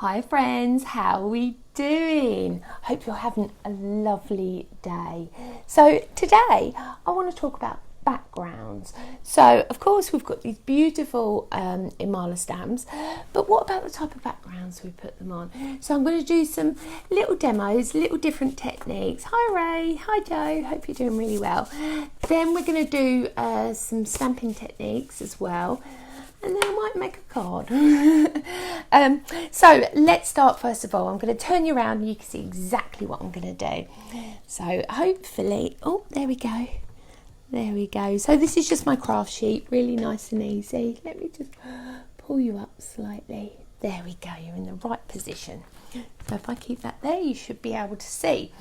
Hi friends, how are we doing? Hope you're having a lovely day. So today I want to talk about backgrounds. So of course we've got these beautiful Imala stamps, but what about the type of backgrounds we put them on? So I'm going to do some little demos, little different techniques. Hi Ray, hi Joe, hope you're doing really well. Then we're going to do some stamping techniques as well. And then I might make a card. So let's start first of all. I'm going to turn you around and you can see exactly what I'm going to do. So hopefully, oh, there we go. There we go. So this is just my craft sheet, really nice and easy. Let me just pull you up slightly. There we go, you're in the right position. So if I keep that there, you should be able to see.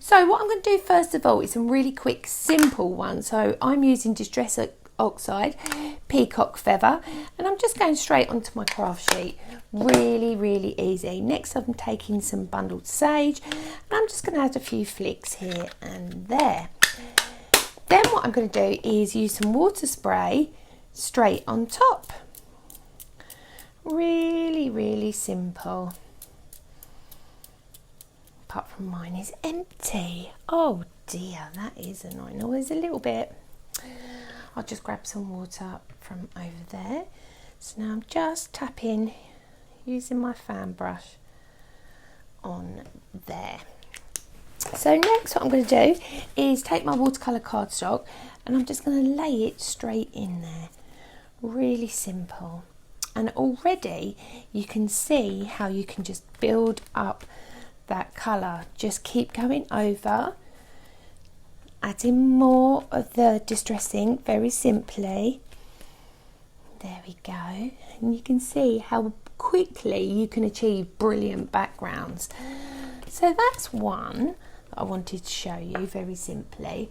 So what I'm going to do first of all is some really quick, simple ones. So I'm using Distress Oxide peacock feather, and I'm just going straight onto my craft sheet. Really easy. Next I'm taking some bundled sage, and I'm just going to add a few flicks here and there. Then what I'm going to do is use some water spray straight on top. Really simple. Apart from mine is empty. Oh dear, that is annoying. Always a little bit. I'll just grab some water from over there. So now I'm just tapping using my fan brush on there. So next what I'm going to do is take my watercolour cardstock and I'm just going to lay it straight in there. Really simple. And already you can see how you can just build up that colour. Just keep going over, adding more of the distress ink very simply. There we go. And you can see how quickly you can achieve brilliant backgrounds. So that's one that I wanted to show you very simply.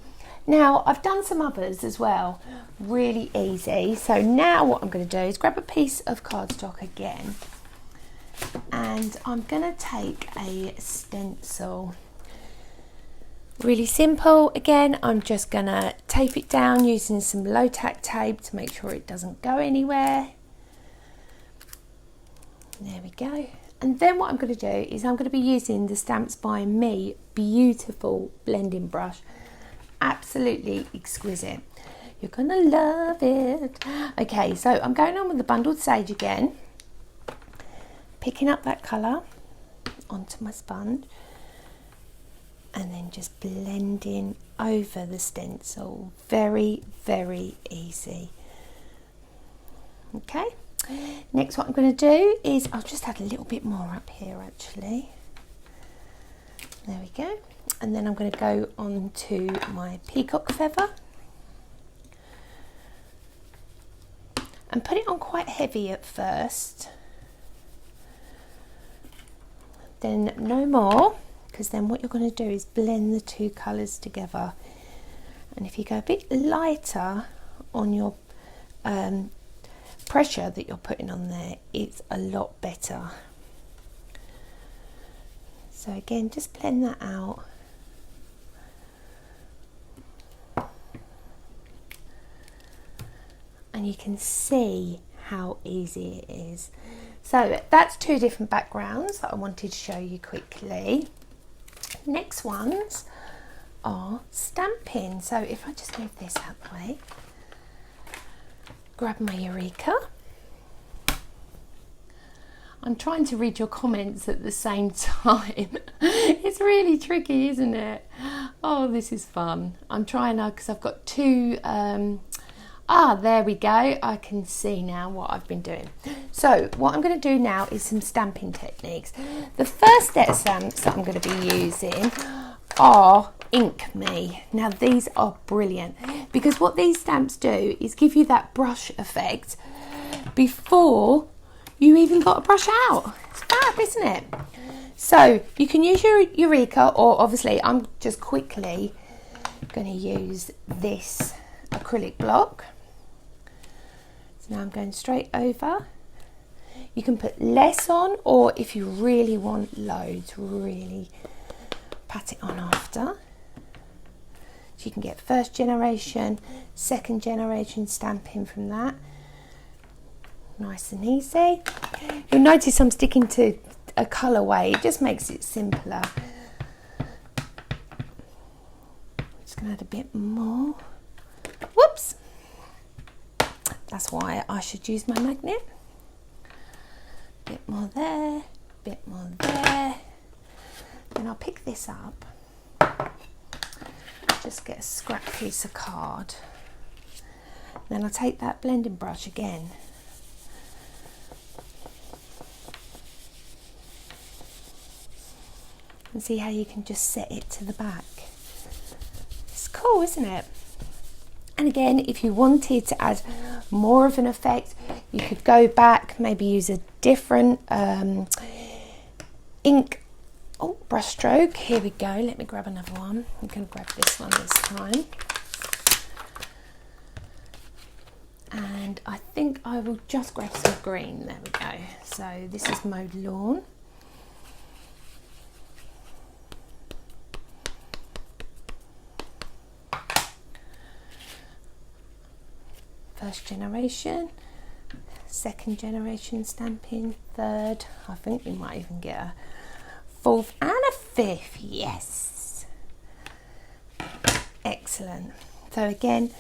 Now I've done some others as well, really easy. So now what I'm going to do is grab a piece of cardstock again, and I'm going to take a stencil. Really simple. Again, I'm just going to tape it down using some low tack tape to make sure it doesn't go anywhere. There we go. And then what I'm going to do is I'm going to be using the Stamps by Me beautiful blending brush. Absolutely exquisite. You're going to love it. Okay, so I'm going on with the bundled sage again. Picking up that colour onto my sponge. And then just blending over the stencil. Very easy. Okay. Next what I'm going to do is I'll just add a little bit more up here actually. There we go. And then I'm going to go on to my peacock feather. And put it on quite heavy at first. Then no more. Because then what you're going to do is blend the two colours together. And if you go a bit lighter on your pressure that you're putting on there, it's a lot better. So again, just blend that out. And you can see how easy it is. So that's two different backgrounds that I wanted to show you quickly. Next ones are stamping. So if I just move this out the way, grab my Eureka. I'm trying to read your comments at the same time. It's really tricky, isn't it? Oh, this is fun. I'm trying now because I've got two. There we go. I can see now what I've been doing. So what I'm going to do now is some stamping techniques. The first set of stamps that I'm going to be using are Ink Me. Now these are brilliant because what these stamps do is give you that brush effect before you even got a brush out. It's fab, isn't it? So you can use your Eureka, or obviously I'm just quickly going to use this acrylic block. So now I'm going straight over. You can put less on, or if you really want loads, really pat it on after. So you can get first generation, second generation stamping from that. Nice and easy. You'll notice I'm sticking to a colourway, it just makes it simpler. I'm just going to add a bit more. Whoops! That's why I should use my magnet. Bit more there, bit more there. Then I'll pick this up. Just get a scrap piece of card. Then I'll take that blending brush again. And see how you can just set it to the back. It's cool, isn't it? And again, if you wanted to add more of an effect, you could go back, maybe use a different ink brush stroke. Here we go. Let me grab another one. I'm going to grab this one this time. And I think I will just grab some green. There we go. So this is Mode Lawn. First generation, second generation stamping, third, I think we might even get a fourth and a fifth. Yes, excellent. So again,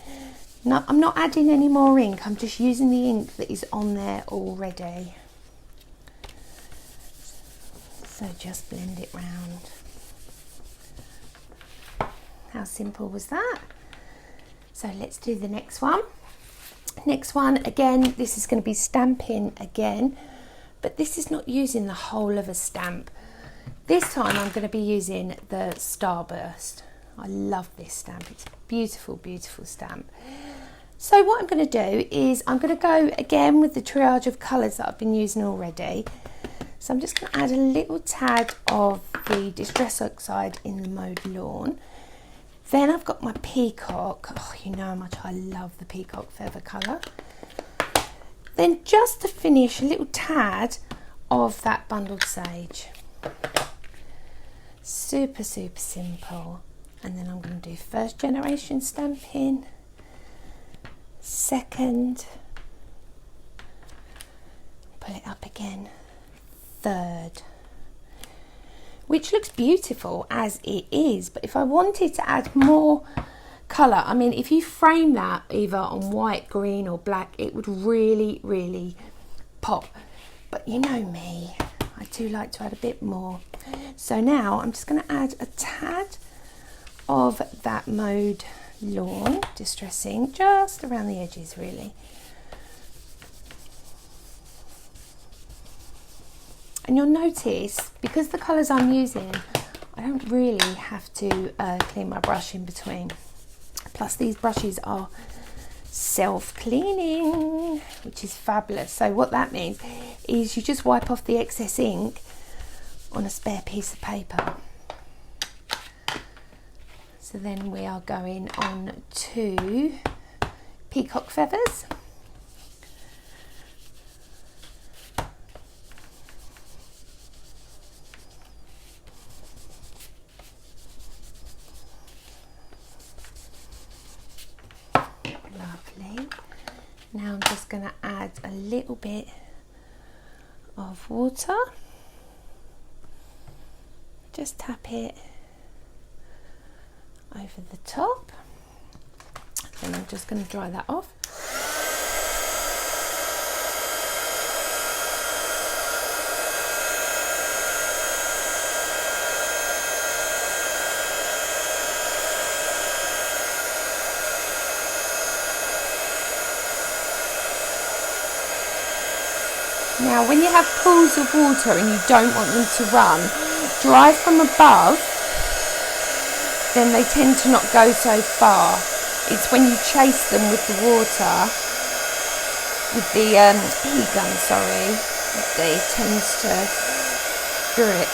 I'm not adding any more ink, I'm just using the ink that is on there already. So just blend it round. How simple was that? So let's do the next one. Next one, again, this is going to be stamping again, but this is not using the whole of a stamp. This time I'm going to be using the Starburst. I love this stamp. It's a beautiful, beautiful stamp. So what I'm going to do is I'm going to go again with the triage of colours that I've been using already. So I'm just going to add a little tad of the Distress Oxide in the Mode Lawn. Then I've got my Peacock. Oh, you know how much I love the Peacock feather colour. Then just to finish, a little tad of that Bundled Sage. Super, super simple. And then I'm going to do first generation stamping, second, pull it up again, third. Which looks beautiful as it is, but if I wanted to add more colour, I mean, if you frame that either on white, green or black, it would really, really pop. But you know me, I do like to add a bit more. So now I'm just going to add a tad of that Mode Lawn Distressing just around the edges really. And you'll notice, because the colours I'm using, I don't really have to clean my brush in between. Plus these brushes are self-cleaning, which is fabulous. So what that means is you just wipe off the excess ink on a spare piece of paper. So then we are going on to Peacock Feathers. Lovely. Now I'm just going to add a little bit of water. Just tap it over the top, and I'm just going to dry that off. Now when you have pools of water and you don't want them to run, dry from above, then they tend to not go so far. It's when you chase them with the water, with the heat gun, sorry, they tends to drip.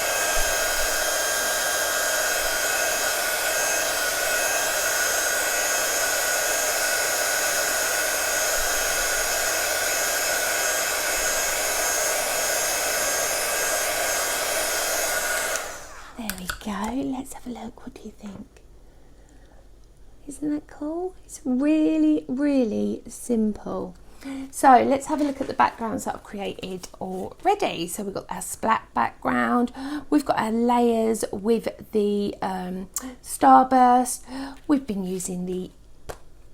There we go, let's have a look, what do you think? Isn't that cool? It's really, really simple. So let's have a look at the backgrounds that I've created already. So we've got our splat background, we've got our layers with the starburst, we've been using the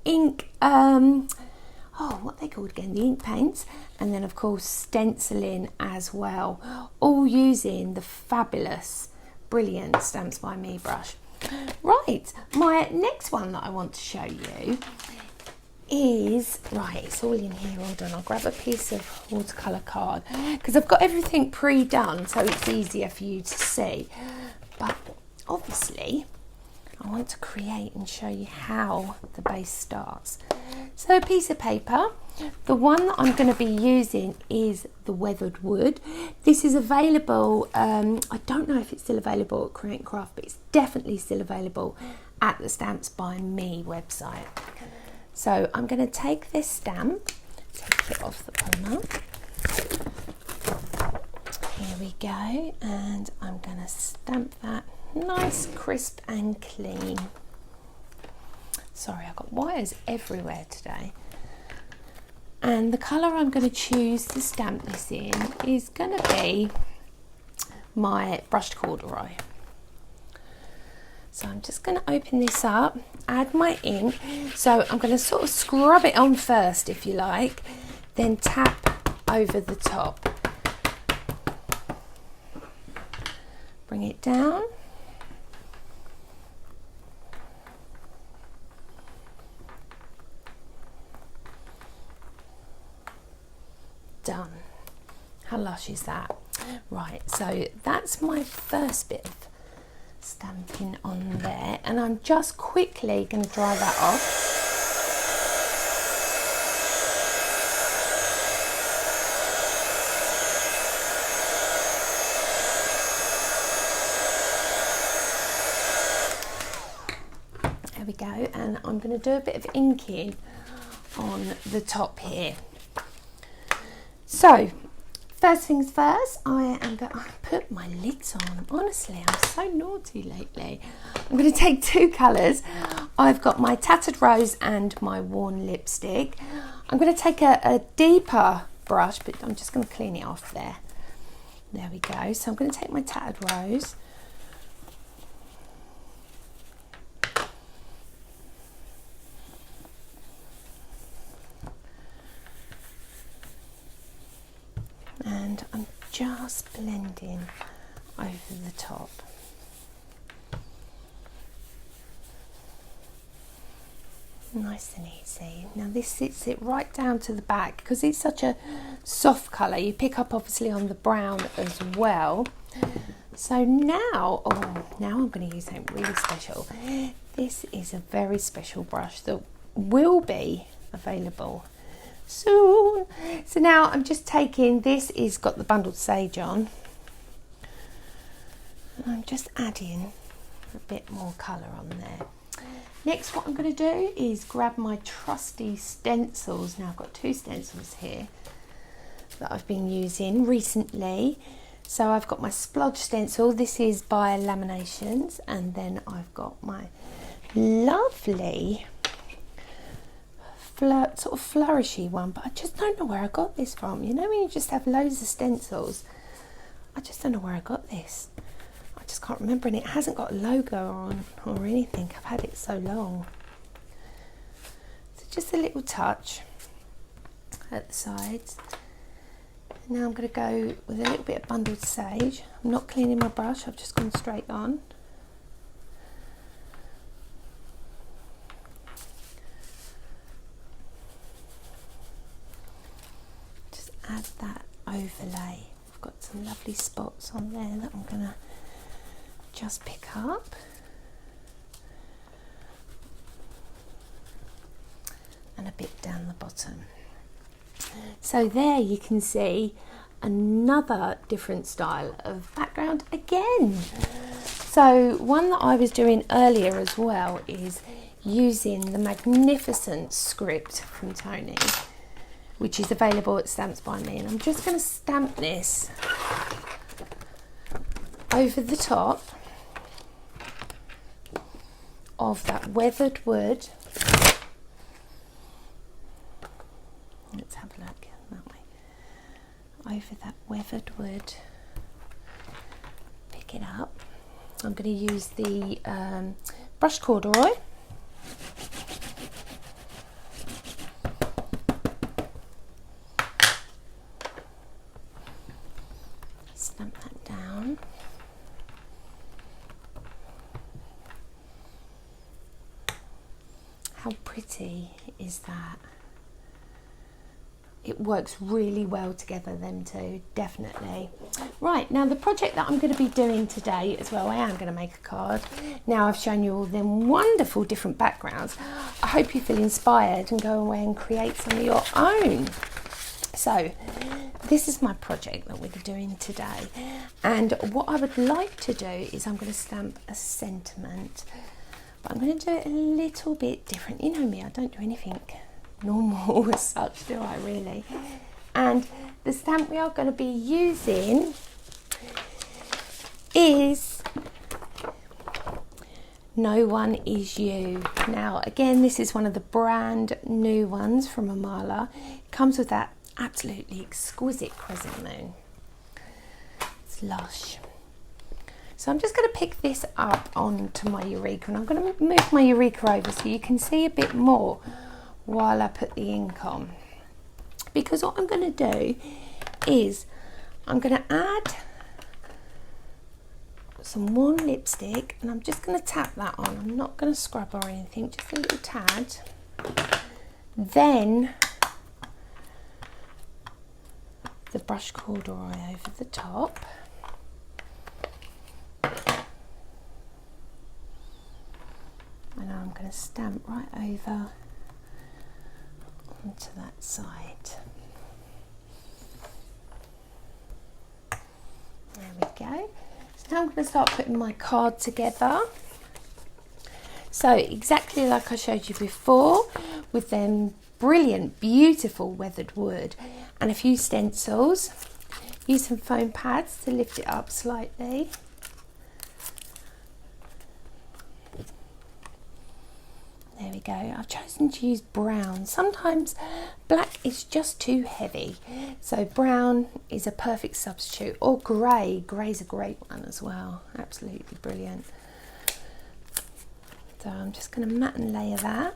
ink, what they called again, the ink paints, and then of course stenciling as well, all using the fabulous, brilliant Stamps by Me brush. Right, my next one that I want to show you is, right, it's all in here. Hold on, I'll grab a piece of watercolour card because I've got everything pre-done so it's easier for you to see, but obviously I want to create and show you how the base starts. So a piece of paper, the one that I'm going to be using is the weathered wood. This is available, I don't know if it's still available at Create and Craft, but it's definitely still available at the Stamps by Me website. So I'm going to take this stamp, take it off the polymer. Here we go, and I'm going to stamp that nice, crisp and clean. Sorry, I've got wires everywhere today. And the colour I'm going to choose to stamp this in is going to be my brushed corduroy. So I'm just going to open this up, add my ink. So I'm going to sort of scrub it on first, if you like, then tap over the top. Bring it down. Done. How lush is that? Right, so that's my first bit of stamping on there, and I'm just quickly going to dry that off. There we go, and I'm going to do a bit of inking on the top here. So, first things first, I am going to put my lids on. Honestly, I'm so naughty lately. I'm going to take two colours. I've got my Tattered Rose and my Worn Lipstick. I'm going to take a deeper brush, but I'm just going to clean it off there. There we go. So I'm going to take my Tattered Rose. And I'm just blending over the top. Nice and easy. Now this sits it right down to the back because it's such a soft colour. You pick up obviously on the brown as well. So now, now I'm going to use something really special. This is a very special brush that will be available soon. So now I'm just taking, this is got the bundled sage on, and I'm just adding a bit more colour on there. Next, what I'm going to do is grab my trusty stencils. Now I've got two stencils here that I've been using recently. So I've got my splodge stencil, this is by Laminations, and then I've got my lovely sort of flourishy one, but I just don't know where I got this from. You know when you just have loads of stencils, I just don't know where I got this. I just can't remember, and it hasn't got a logo on or anything. I've had it so long. So just a little touch at the sides. Now I'm going to go with a little bit of bundled sage. I'm not cleaning my brush, I've just gone straight on. Add that overlay. I've got some lovely spots on there that I'm going to just pick up. And a bit down the bottom. So there you can see another different style of background again. So one that I was doing earlier as well is using the magnificent script from Tony, which is available at Stamps by Me, and I'm just going to stamp this over the top of that weathered wood. Let's have over that weathered wood. Pick it up. I'm going to use the brushed corduroy. Stamp that down. How pretty is that? It works really well together, them two, definitely. Right, now the project that I'm going to be doing today as well, I am going to make a card. Now I've shown you all them wonderful different backgrounds. I hope you feel inspired and go away and create some of your own. So this is my project that we're doing today. And what I would like to do is I'm going to stamp a sentiment. But I'm going to do it a little bit different. You know me, I don't do anything normal as such, do I really? And the stamp we are going to be using is No One Is You. Now again, this is one of the brand new ones from Imala. It comes with that absolutely exquisite crescent moon. It's lush. So I'm just going to pick this up onto my Eureka, and I'm going to move my Eureka over so you can see a bit more while I put the ink on. Because what I'm going to do is I'm going to add some warm lipstick, and I'm just going to tap that on. I'm not going to scrub or anything, just a little tad. Then the brushed corduroy over the top. And I'm going to stamp right over onto that side. There we go. So now I'm going to start putting my card together. So exactly like I showed you before, with them brilliant, beautiful weathered wood and a few stencils. Use some foam pads to lift it up slightly. There we go. I've chosen to use brown. Sometimes black is just too heavy, so brown is a perfect substitute. Or grey. Grey's a great one as well. Absolutely brilliant. So I'm just going to mat and layer that.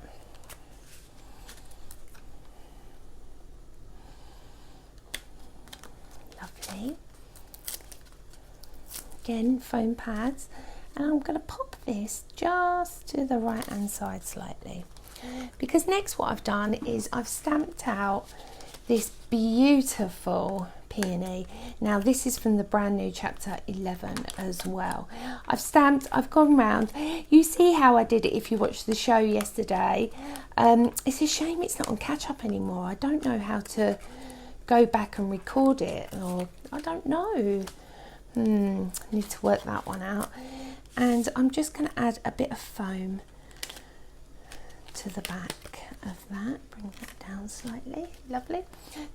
Lovely. Again, foam pads. And I'm going to pop this just to the right hand side slightly, because next what I've done is I've stamped out this beautiful peony. Now this is from the brand new chapter 11 as well. I've gone round. You see how I did it if you watched the show yesterday. It's a shame it's not on catch up anymore. I don't know how to go back and record it, or I don't know. Need to work that one out. And I'm just going to add a bit of foam to the back of that. Bring that down slightly. Lovely.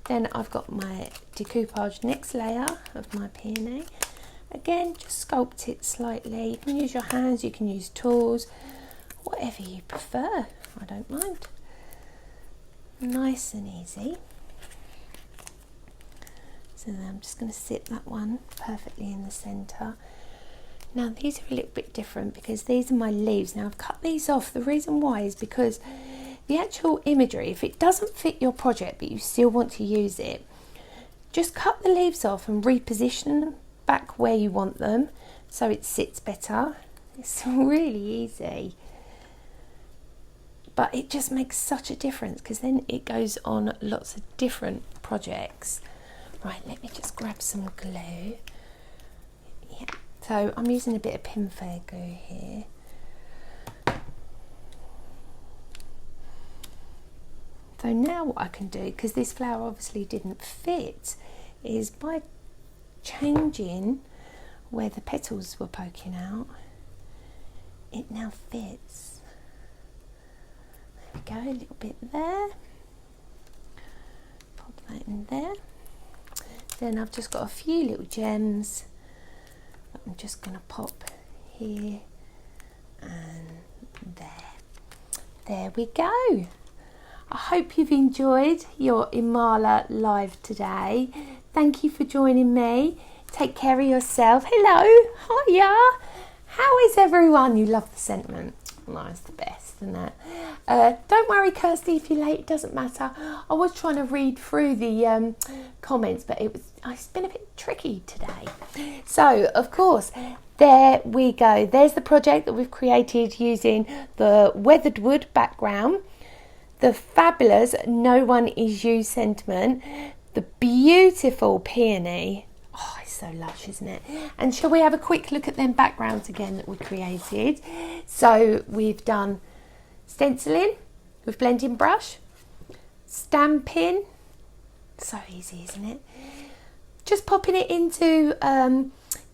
Then I've got my decoupage next layer of my peony. Again, just sculpt it slightly. You can use your hands, you can use tools, whatever you prefer. I don't mind. Nice and easy. So then I'm just going to sit that one perfectly in the centre. Now these are a little bit different because these are my leaves. Now I've cut these off. The reason why is because the actual imagery, if it doesn't fit your project but you still want to use it, just cut the leaves off and reposition them back where you want them so it sits better. It's really easy, but it just makes such a difference because then it goes on lots of different projects. Right, let me just grab some glue. Yeah. So I'm using a bit of Pinfair glue here. So now what I can do, because this flower obviously didn't fit, is by changing where the petals were poking out, it now fits. There we go, a little bit there. Pop that in there. Then I've just got a few little gems. I'm just going to pop here and there. There we go. I hope you've enjoyed your Imala live today. Thank you for joining me. Take care of yourself. Hello, hiya. How is everyone? You love the sentiment. No, it's the best, isn't it? Don't worry, Kirsty, if you're late, it doesn't matter. I was trying to read through the comments, but it's been a bit tricky today. So, of course, there we go. There's the project that we've created using the weathered wood background, the fabulous No One Is You sentiment, the beautiful peony. Oh, it's so lush, isn't it? And shall we have a quick look at them backgrounds again that we created? So we've done stenciling with blending brush, stamping, so easy, isn't it? Just popping it into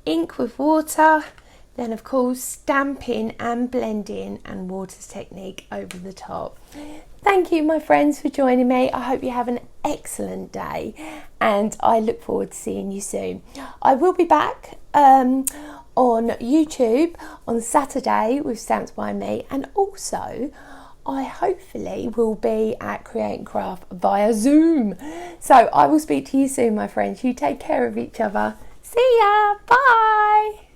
ink with water, then of course stamping and blending and water's technique over the top. Thank you, my friends, for joining me. I hope you have an excellent day and I look forward to seeing you soon. I will be back on YouTube on Saturday with Stamps by Me, and also I hopefully will be at Create and Craft via Zoom. So I will speak to you soon, my friends. You take care of each other. See ya. Bye.